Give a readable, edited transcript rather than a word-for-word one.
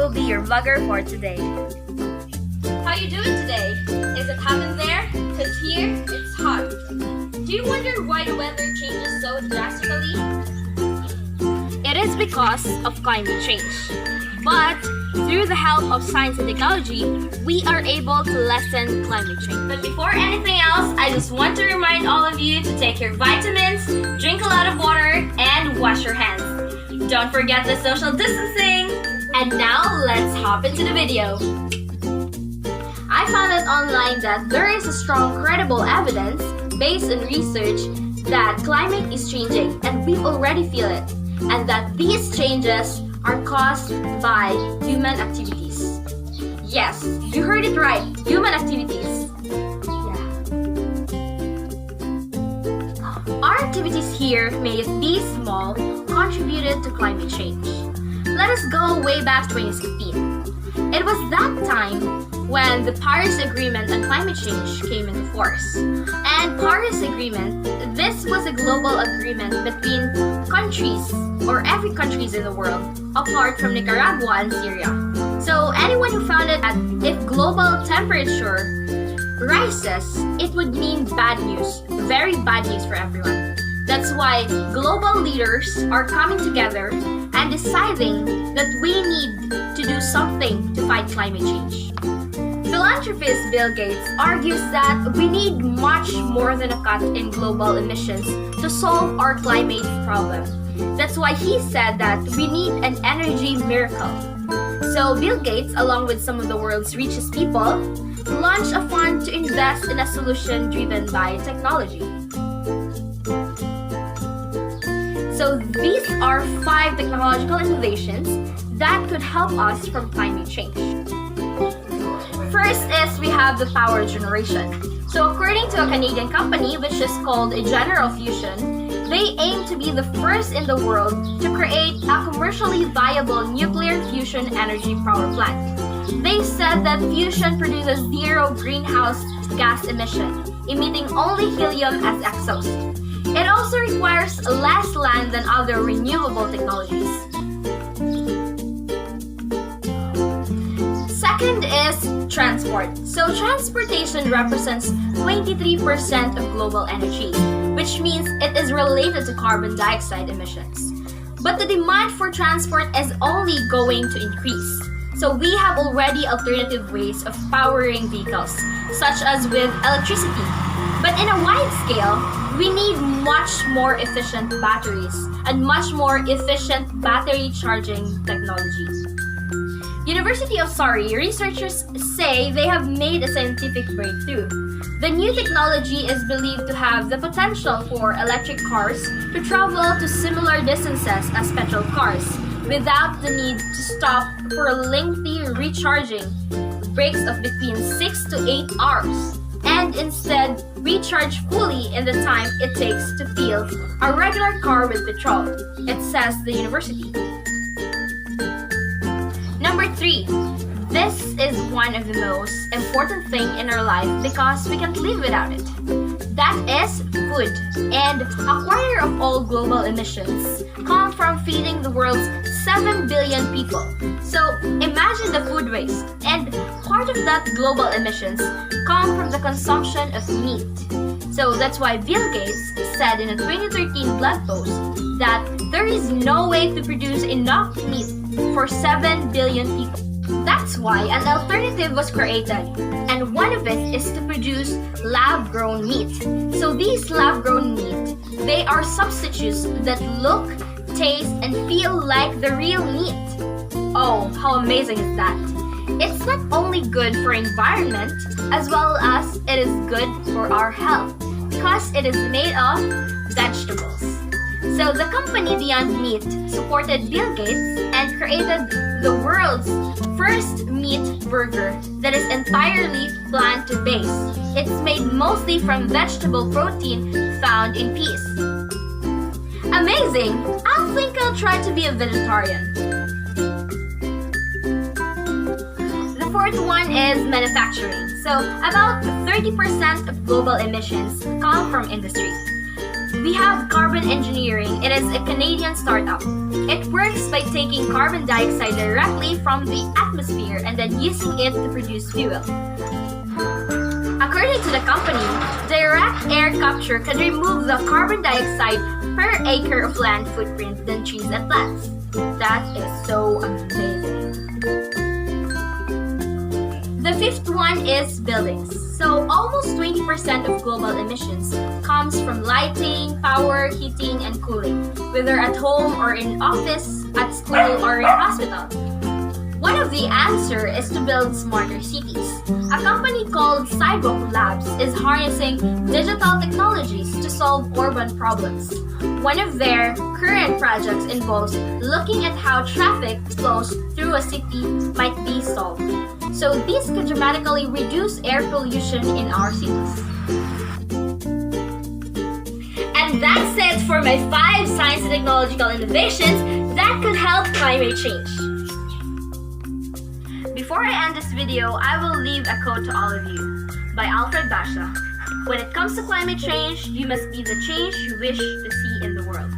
will be your vlogger for today. How you doing today? Is it hot in there? Cause here, it's hot. Do you wonder why the weather changes so drastically? It is because of climate change. But through the help of science and technology, we are able to lessen climate change. But before anything else, I just want to remind all of you to take your vitamins, drink a lot of water, and wash your hands. Don't forget the social distancing! And now, let's hop into the video. I found out online that there is a strong credible evidence based on research that climate is changing and we already feel it, and that these changes are caused by human activities. Yes, you heard it right, human activities. Our activities here, may it be small, contributed to climate change. Let us go way back 2016. It was that time when the Paris Agreement on climate change came into force. And Paris Agreement, this was a global agreement between countries, or every countries in the world, apart from Nicaragua and Syria. So anyone who found it that if global temperature rises, it would mean bad news, very bad news for everyone. That's why global leaders are coming together and deciding that we need to do something to fight climate change. Philanthropist Bill Gates argues that we need much more than a cut in global emissions to solve our climate problem. That's why he said that we need an energy miracle. So Bill Gates, along with some of the world's richest people, launched a fund to invest in a solution driven by technology. So these are 5 technological innovations that could help us from climate change. First is we have the power generation. So according to a Canadian company which is called General Fusion, they aim to be the first in the world to create a commercially viable nuclear fusion energy power plant. They said that fusion produces 0 greenhouse gas emission, emitting only helium as exhaust. It also requires less land than other renewable technologies. Second is transport. So transportation represents 23% of global energy, which means it is related to carbon dioxide emissions. But the demand for transport is only going to increase. So we have already alternative ways of powering vehicles, such as with electricity. But in a wide scale, we need much more efficient batteries and much more efficient battery charging technology. University of Surrey researchers say they have made a scientific breakthrough. The new technology is believed to have the potential for electric cars to travel to similar distances as petrol cars without the need to stop for a lengthy recharging breaks of between 6 to 8 hours, and instead recharge fully in the time it takes to fill a regular car with petrol, it says the university. Number 3. This is one of the most important thing in our life because we can't live without it. That is food. And a quarter of all global emissions come from feeding the world's 7 billion people. So imagine the food waste. And part of that global emissions come from the consumption of meat. So that's why Bill Gates said in a 2013 blog post that there is no way to produce enough meat for 7 billion people. That's why an alternative was created, and one of it is to produce lab-grown meat. So these lab-grown meat, they are substitutes that look, taste, and feel like the real meat. Oh, how amazing is that? It's not only good for environment, as well as it is good for our health, because it is made of vegetables. So the company Beyond Meat supported Bill Gates and created the world's first meat burger that is entirely plant-based. It's made mostly from vegetable protein found in peas. Amazing! I think I'll try to be a vegetarian. The fourth one is manufacturing. So about 30% of global emissions come from industry. We have Carbon Engineering. It is a Canadian startup. It works by taking carbon dioxide directly from the atmosphere and then using it to produce fuel. According to the company, direct air capture can remove the carbon dioxide per acre of land footprint than trees and plants. That is so amazing. The fifth one is buildings. So almost 20% of global emissions comes from lighting, power, heating, and cooling, whether at home or in office, at school, or in hospital. One of the answers is to build smarter cities. A company called Sidewalk Labs is harnessing digital technologies to solve urban problems. One of their current projects involves looking at how traffic flows through a city might be solved. So these could dramatically reduce air pollution in our cities. And that's it for my 5 science and technological innovations that could help climate change. Before I end this video, I will leave a quote to all of you by Alfred Basha. When it comes to climate change, you must be the change you wish to see in the world.